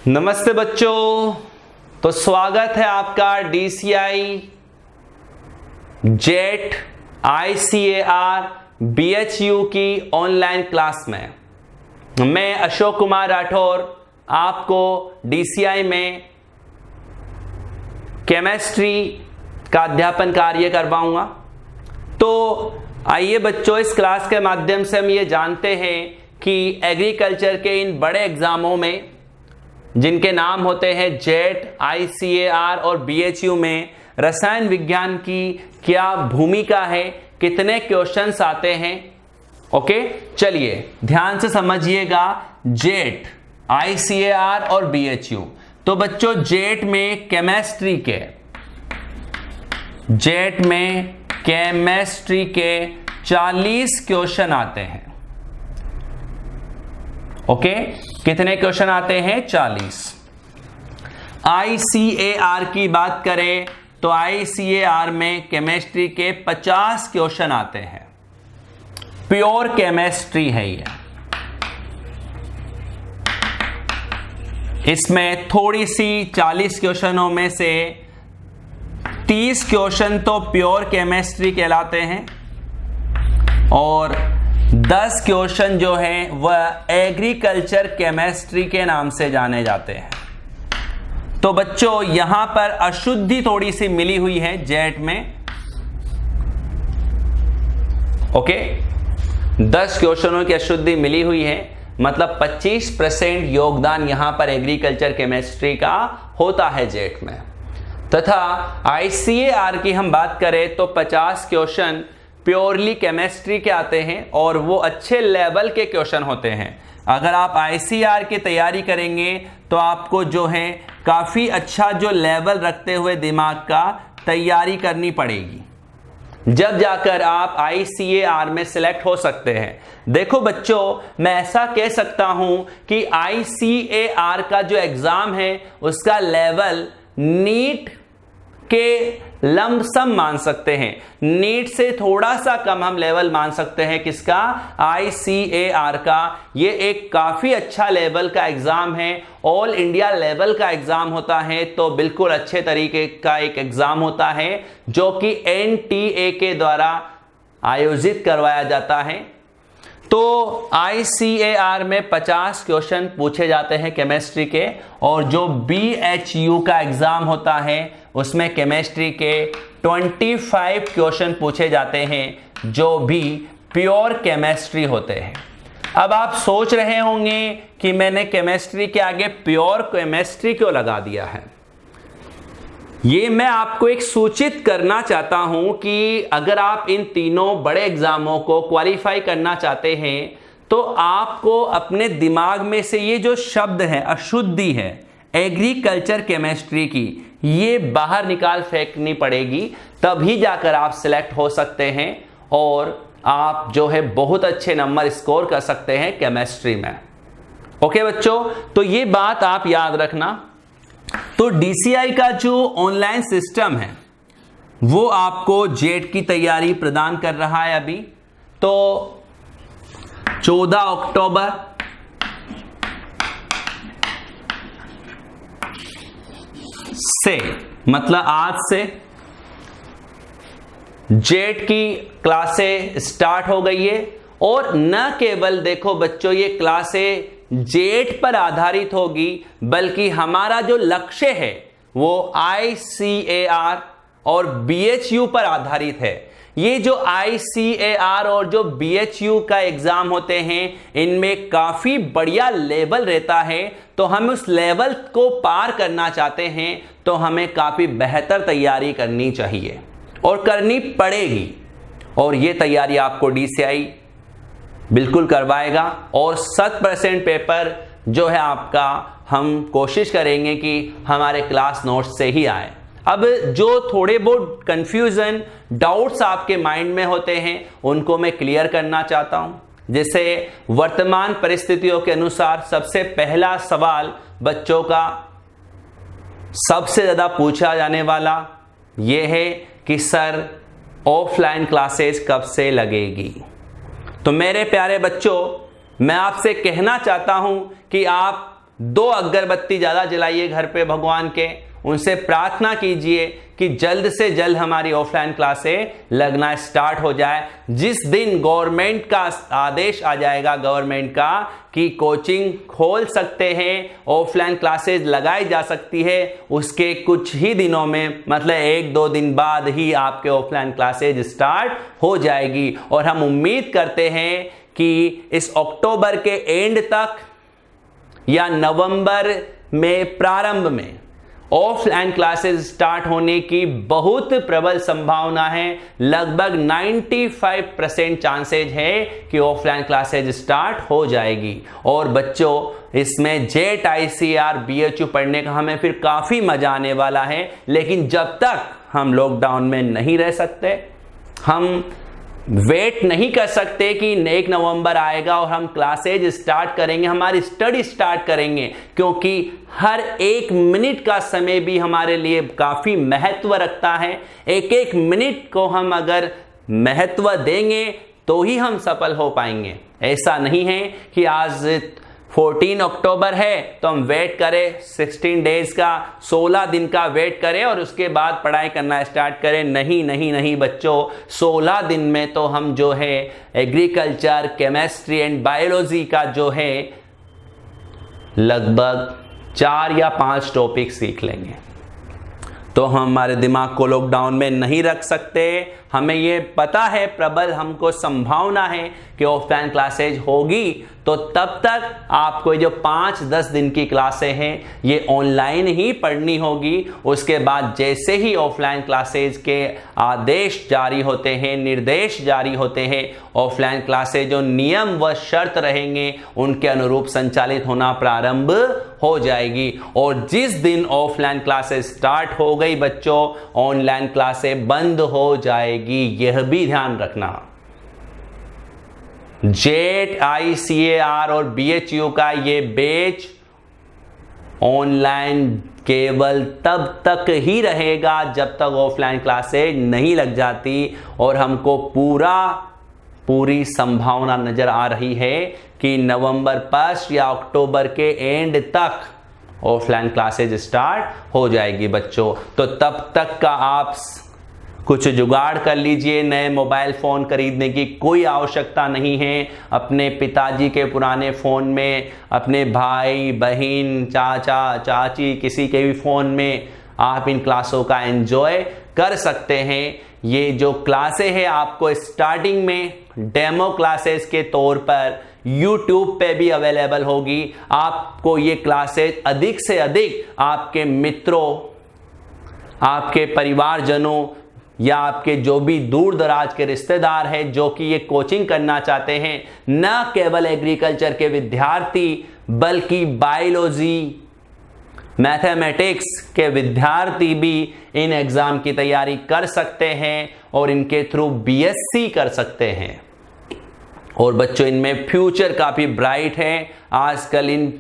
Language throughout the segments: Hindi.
नमस्ते बच्चों, तो स्वागत है आपका DCI जेट ICAR BHU की ऑनलाइन क्लास में। मैं अशोक कुमार राठौर आपको DCI में केमिस्ट्री का अध्यापन कार्य करवाऊंगा। तो आइए बच्चों, इस क्लास के माध्यम से हम ये जानते हैं कि एग्रीकल्चर के इन बड़े एग्जामों में, जिनके नाम होते हैं जेट ICAR और BHU में, रसायन विज्ञान की क्या भूमिका है, कितने क्वेश्चंस आते हैं। ओके, चलिए ध्यान से समझिएगा। जेट ICAR और BHU, तो बच्चों जेट में केमिस्ट्री के 40 क्वेश्चन आते हैं। ओके, कितने क्वेश्चन आते हैं? 40। ICAR की बात करें तो ICAR में केमिस्ट्री के 50 क्वेश्चन आते हैं। प्योर केमिस्ट्री है ये। इसमें थोड़ी सी 40 क्वेश्चनों में से 30 क्वेश्चन तो प्योर केमिस्ट्री कहलाते हैं और 10 क्वेश्चन जो हैं वह एग्रीकल्चर केमिस्ट्री के नाम से जाने जाते हैं। तो बच्चों यहां पर अशुद्धि थोड़ी सी मिली हुई है जेट में। ओके, 10 क्वेश्चनों की अशुद्धि मिली हुई है, मतलब 25% योगदान यहां पर एग्रीकल्चर केमिस्ट्री का होता है जेट में। तथा ICAR की हम बात करें तो 50 क्वेश्चन प्योरली केमिस्ट्री के आते हैं और वो अच्छे लेवल के क्वेश्चन होते हैं। अगर आप ICAR की तैयारी करेंगे तो आपको जो है काफ़ी अच्छा जो लेवल रखते हुए दिमाग का तैयारी करनी पड़ेगी, जब जाकर आप ICAR में सिलेक्ट हो सकते हैं। देखो बच्चों, मैं ऐसा कह सकता हूं कि ICAR का जो एग्ज़ाम है उसका लेवल नीट के लमसम मान सकते हैं। नीट से थोड़ा सा कम हम लेवल मान सकते हैं। किसका? ICAR का। ये एक काफ़ी अच्छा लेवल का एग्ज़ाम है, ऑल इंडिया लेवल का एग्ज़ाम होता है। तो बिल्कुल अच्छे तरीके का एक एग्ज़ाम होता है जो कि NTA के द्वारा आयोजित करवाया जाता है। तो ICAR में 50 क्वेश्चन पूछे जाते हैं केमिस्ट्री के, और जो BHU का एग्ज़ाम होता है उसमें केमिस्ट्री के 25 क्वेश्चन पूछे जाते हैं जो भी प्योर केमिस्ट्री होते हैं। अब आप सोच रहे होंगे कि मैंने केमिस्ट्री के आगे प्योर केमिस्ट्री क्यों लगा दिया है। ये मैं आपको एक सूचित करना चाहता हूं कि अगर आप इन तीनों बड़े एग्जामों को क्वालिफाई करना चाहते हैं तो आपको अपने दिमाग में से ये जो शब्द है, अशुद्धि है एग्रीकल्चर केमिस्ट्री की, ये बाहर निकाल फेंकनी पड़ेगी। तभी जाकर आप सिलेक्ट हो सकते हैं और आप जो है बहुत अच्छे नंबर स्कोर कर सकते हैं केमिस्ट्री में। ओके बच्चों, तो ये बात आप याद रखना। तो DCI का जो ऑनलाइन सिस्टम है वो आपको जेट की तैयारी प्रदान कर रहा है अभी। तो 14 अक्टूबर से, मतलब आज से जेट की क्लासें स्टार्ट हो गई है। और न केवल देखो बच्चों ये क्लासें जेट पर आधारित होगी, बल्कि हमारा जो लक्ष्य है वो ICAR और BHU पर आधारित है। ये जो ICAR और जो BHU का एग्जाम होते हैं इनमें काफ़ी बढ़िया लेवल रहता है। तो हम उस लेवल को पार करना चाहते हैं तो हमें काफ़ी बेहतर तैयारी करनी चाहिए और करनी पड़ेगी। और ये तैयारी आपको DCI बिल्कुल करवाएगा और 100% पेपर जो है आपका हम कोशिश करेंगे कि हमारे क्लास नोट्स से ही आए। अब जो थोड़े बहुत कंफ्यूजन, डाउट्स आपके माइंड में होते हैं उनको मैं क्लियर करना चाहता हूं। जैसे वर्तमान परिस्थितियों के अनुसार सबसे पहला सवाल बच्चों का सबसे ज़्यादा पूछा जाने वाला ये है कि सर ऑफलाइन क्लासेस कब से लगेगी। तो मेरे प्यारे बच्चों, मैं आपसे कहना चाहता हूं कि आप 2 अगरबत्ती ज़्यादा जलाइए घर पे भगवान के, उनसे प्रार्थना कीजिए कि जल्द से जल्द हमारी ऑफलाइन क्लासें लगना स्टार्ट हो जाए। जिस दिन गवर्नमेंट का आदेश आ जाएगा गवर्नमेंट का कि कोचिंग खोल सकते हैं, ऑफलाइन क्लासेज लगाई जा सकती है, उसके कुछ ही दिनों में मतलब 1-2 दिन बाद ही आपके ऑफलाइन क्लासेज स्टार्ट हो जाएगी। और हम उम्मीद करते हैं कि इस अक्टूबर के एंड तक या नवंबर में प्रारंभ में ऑफलाइन क्लासेस स्टार्ट होने की बहुत प्रबल संभावना है। लगभग 95% चांसेज है कि ऑफलाइन क्लासेज स्टार्ट हो जाएगी। और बच्चों इसमें जेट ICAR BHU पढ़ने का हमें फिर काफ़ी मजा आने वाला है। लेकिन जब तक हम लॉकडाउन में नहीं रह सकते, हम वेट नहीं कर सकते कि 1 नवंबर आएगा और हम क्लासेज स्टार्ट करेंगे, हमारी स्टडी स्टार्ट करेंगे, क्योंकि हर 1 मिनट का समय भी हमारे लिए काफ़ी महत्व रखता है। 1-1 मिनट को हम अगर महत्व देंगे तो ही हम सफल हो पाएंगे। ऐसा नहीं है कि आज 14 अक्टूबर है तो हम वेट करें 16 डेज का, 16 दिन का वेट करें और उसके बाद पढ़ाई करना स्टार्ट करें। नहीं नहीं नहीं बच्चों, 16 दिन में तो हम जो है एग्रीकल्चर, केमिस्ट्री एंड बायोलॉजी का जो है लगभग 4 या 5 टॉपिक सीख लेंगे। तो हम हमारे दिमाग को लॉकडाउन में नहीं रख सकते। हमें ये पता है, प्रबल हमको संभावना है कि ऑफलाइन क्लासेज होगी, तो तब तक आपको जो 5-10 दिन की क्लासें हैं ये ऑनलाइन ही पढ़नी होगी। उसके बाद जैसे ही ऑफलाइन क्लासेज के आदेश जारी होते हैं, निर्देश जारी होते हैं, ऑफलाइन क्लासेज जो नियम व शर्त रहेंगे उनके अनुरूप संचालित होना प्रारंभ हो जाएगी। और जिस दिन ऑफलाइन क्लासेस स्टार्ट हो गई बच्चों, ऑनलाइन क्लासें बंद हो जाएगी, यह भी ध्यान रखना। जेट ICAR और BHU का ये बैच ऑनलाइन केवल तब तक ही रहेगा जब तक ऑफलाइन क्लासेज नहीं लग जाती। और हमको पूरी संभावना नजर आ रही है कि नवंबर 1 या अक्टूबर के एंड तक ऑफलाइन क्लासेज स्टार्ट हो जाएगी बच्चों। तो तब तक का आप कुछ जुगाड़ कर लीजिए। नए मोबाइल फ़ोन खरीदने की कोई आवश्यकता नहीं है। अपने पिताजी के पुराने फ़ोन में, अपने भाई बहन, चाचा चाची, किसी के भी फ़ोन में आप इन क्लासों का एंजॉय कर सकते हैं। ये जो क्लासें हैं आपको स्टार्टिंग में डेमो क्लासेस के तौर पर YouTube पे भी अवेलेबल होगी। आपको ये क्लासेस अधिक से अधिक आपके मित्रों, आपके परिवारजनों या आपके जो भी दूर दराज के रिश्तेदार हैं जो कि ये कोचिंग करना चाहते हैं, न केवल एग्रीकल्चर के विद्यार्थी बल्कि बायोलॉजी, मैथमेटिक्स के विद्यार्थी भी इन एग्ज़ाम की तैयारी कर सकते हैं और इनके थ्रू BSc कर सकते हैं। और बच्चों इनमें फ्यूचर काफ़ी ब्राइट है। आजकल इन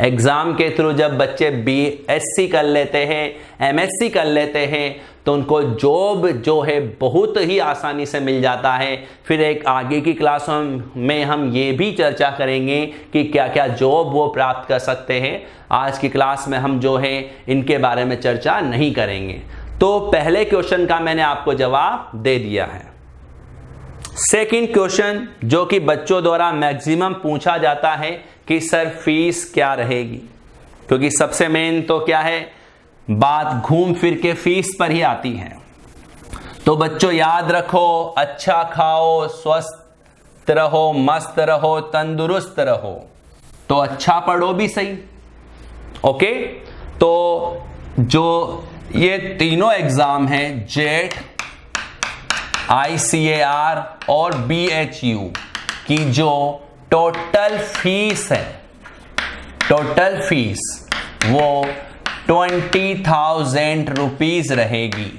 एग्ज़ाम के थ्रू जब बच्चे BSc कर लेते हैं, MSc कर लेते हैं, तो उनको जॉब जो है बहुत ही आसानी से मिल जाता है। फिर एक आगे की क्लासों में हम ये भी चर्चा करेंगे कि क्या क्या जॉब वो प्राप्त कर सकते हैं। आज की क्लास में हम जो है इनके बारे में चर्चा नहीं करेंगे। तो पहले क्वेश्चन का मैंने आपको जवाब दे दिया है। सेकंड क्वेश्चन जो कि बच्चों द्वारा मैक्सिमम पूछा जाता है कि सर फीस क्या रहेगी, क्योंकि सबसे मेन तो क्या है, बात घूम फिर के फीस पर ही आती है। तो बच्चों याद रखो, अच्छा खाओ, स्वस्थ रहो, मस्त रहो, तंदुरुस्त रहो, तो अच्छा पढ़ो भी सही। ओके, तो जो ये तीनों एग्जाम हैं, जेट, ICAR और BHU की जो टोटल फीस है, टोटल फीस वो 20,000 रुपीज रहेगी,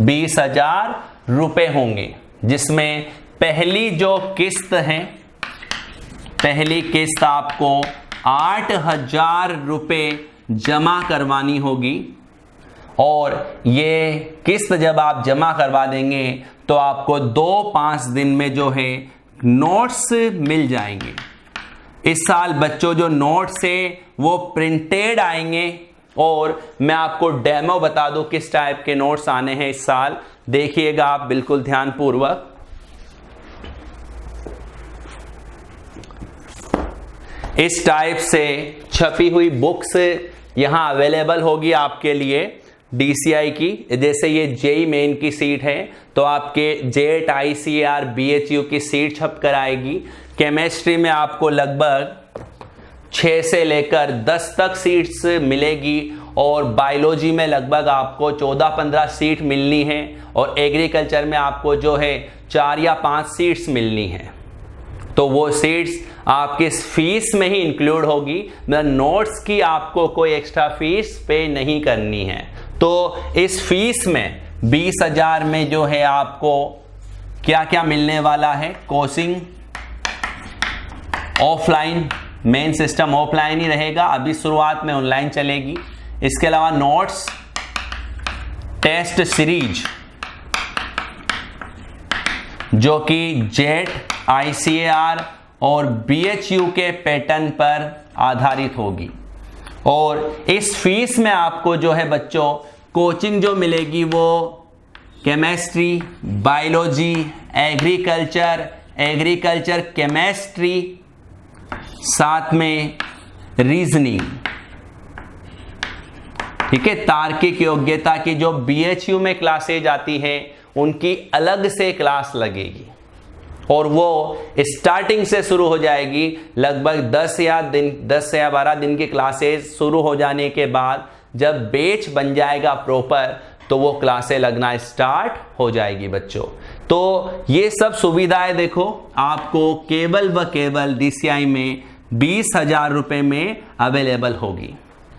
20,000 रुपए होंगे, जिसमें पहली जो किस्त है, पहली किस्त आपको 8,000 रुपए जमा करवानी होगी। और ये किस्त जब आप जमा करवा देंगे तो आपको 2-5 दिन में जो है नोट्स मिल जाएंगे। इस साल बच्चों जो नोट्स है वो प्रिंटेड आएंगे, और मैं आपको डेमो बता दूं किस टाइप के नोट्स आने हैं इस साल, देखिएगा आप बिल्कुल ध्यानपूर्वक। इस टाइप से छपी हुई बुक्स यहां अवेलेबल होगी आपके लिए DCI की। जैसे ये जेई मेन की सीट है तो आपके जेट ICAR BHU की सीट छप कर आएगी। केमिस्ट्री में आपको लगभग 6 से लेकर 10 तक सीट्स मिलेगी, और बायोलॉजी में लगभग आपको 14-15 सीट मिलनी है, और एग्रीकल्चर में आपको जो है 4 या 5 सीट्स मिलनी है। तो वो सीट्स आपकी फीस में ही इंक्लूड होगी, मतलब नोट्स की आपको कोई एक्स्ट्रा फीस पे नहीं करनी है। तो इस फीस में 20,000 में जो है आपको क्या क्या मिलने वाला है, coaching offline, main system offline ही रहेगा, अभी शुरुआत में ऑनलाइन चलेगी। इसके अलावा नोट्स, टेस्ट सीरीज जो कि जेट ICAR और BHU के पैटर्न पर आधारित होगी, और इस फीस में आपको जो है बच्चों कोचिंग जो मिलेगी वो केमिस्ट्री, बायोलॉजी, एग्रीकल्चर केमिस्ट्री, साथ में रीजनिंग, ठीक है। तार्किक योग्यता की जो BHU में क्लासेज आती हैं उनकी अलग से क्लास लगेगी, और वो स्टार्टिंग से शुरू हो जाएगी। लगभग 10 या 12 दिन की क्लासेस शुरू हो जाने के बाद जब बैच बन जाएगा प्रॉपर तो वो क्लासें लगना स्टार्ट हो जाएगी बच्चों। तो ये सब सुविधाएं देखो आपको केवल व केवल DCI में 20,000 रुपए में अवेलेबल होगी,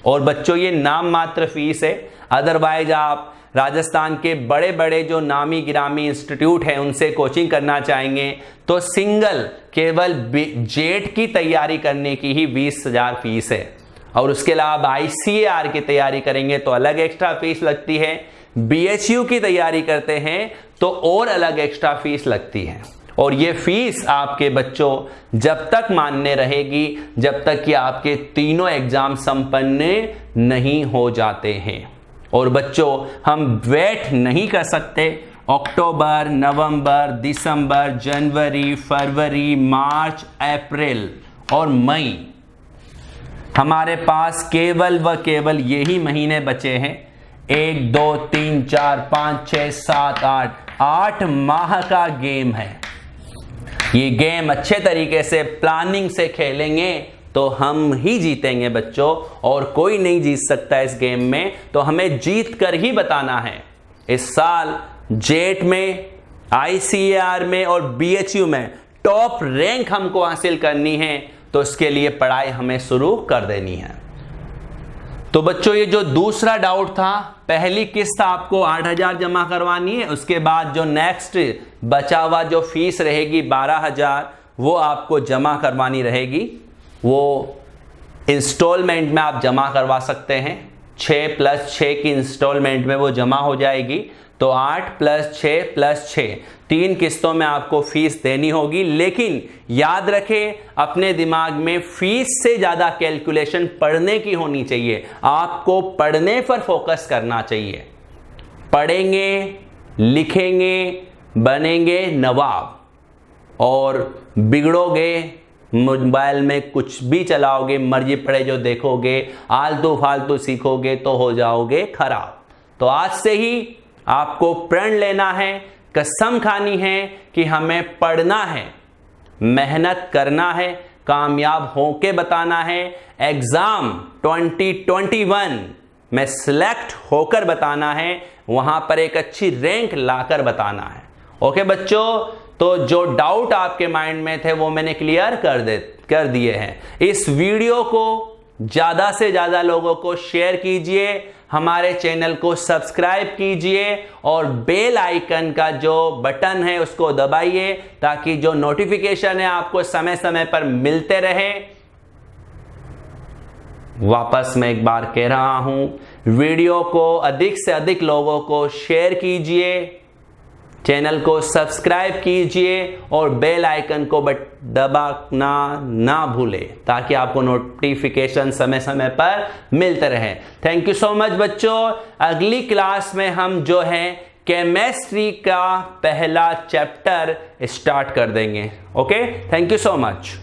और बच्चों ये नाम मात्र फीस है। अदरवाइज आप राजस्थान के बड़े बड़े जो नामी गिरामी इंस्टीट्यूट हैं उनसे कोचिंग करना चाहेंगे तो सिंगल केवल जेट की तैयारी करने की ही 20,000 फीस है, और उसके अलावा ICAR की तैयारी करेंगे तो अलग एक्स्ट्रा फीस लगती है, BHU की तैयारी करते हैं तो और अलग एक्स्ट्रा फीस लगती है। और ये फीस आपके बच्चों जब तक मान्य रहेगी जब तक कि आपके तीनों एग्जाम संपन्न नहीं हो जाते हैं। और बच्चों हम वेट नहीं कर सकते, अक्टूबर, नवंबर, दिसंबर, जनवरी, फरवरी, मार्च, अप्रैल और मई हमारे पास केवल व केवल यही महीने बचे हैं। 1, 2, 3, 4, 5, 6, 7, 8 माह का गेम है। ये गेम अच्छे तरीके से प्लानिंग से खेलेंगे तो हम ही जीतेंगे बच्चों, और कोई नहीं जीत सकता इस गेम में, तो हमें जीत कर ही बताना है। इस साल जेट में, ICAR में और BHU में टॉप रैंक हमको हासिल करनी है, तो इसके लिए पढ़ाई हमें शुरू कर देनी है। तो बच्चों ये जो दूसरा डाउट था, पहली किस्त आपको 8,000 जमा करवानी है, उसके बाद जो नेक्स्ट बचा हुआ जो फीस रहेगी 12,000 वो आपको जमा करवानी रहेगी। वो इंस्टॉलमेंट में आप जमा करवा सकते हैं, 6 + 6 की इंस्टॉलमेंट में वो जमा हो जाएगी। तो 8 + 6 + 6 3 किस्तों में आपको फीस देनी होगी। लेकिन याद रखें अपने दिमाग में फीस से ज्यादा कैलकुलेशन पढ़ने की होनी चाहिए, आपको पढ़ने पर फोकस करना चाहिए। पढ़ेंगे, लिखेंगे, बनेंगे नवाब, और बिगड़ोगे, मोबाइल में कुछ भी चलाओगे, मर्जी पड़े जो देखोगे, आलतू फालतू सीखोगे तो हो जाओगे खराब। तो आज से ही आपको प्रण लेना है, कसम खानी है कि हमें पढ़ना है, मेहनत करना है, कामयाब होके बताना है, एग्जाम 2021 में सिलेक्ट होकर बताना है, वहां पर एक अच्छी रैंक लाकर बताना है। ओके बच्चों, तो जो डाउट आपके माइंड में थे वो मैंने क्लियर कर दिए हैं। इस वीडियो को ज्यादा से ज्यादा लोगों को शेयर कीजिए, हमारे चैनल को सब्सक्राइब कीजिए, और बेल आइकन का जो बटन है उसको दबाइए ताकि जो नोटिफिकेशन है आपको समय समय पर मिलते रहे। वापस मैं एक बार कह रहा हूं, वीडियो को अधिक से अधिक लोगों को शेयर कीजिए, चैनल को सब्सक्राइब कीजिए और बेल आइकन को दबाना ना भूलें ताकि आपको नोटिफिकेशन समय समय पर मिलते रहे। थैंक यू सो मच बच्चों। अगली क्लास में हम जो है केमिस्ट्री का पहला चैप्टर स्टार्ट कर देंगे। Okay, thank you so much.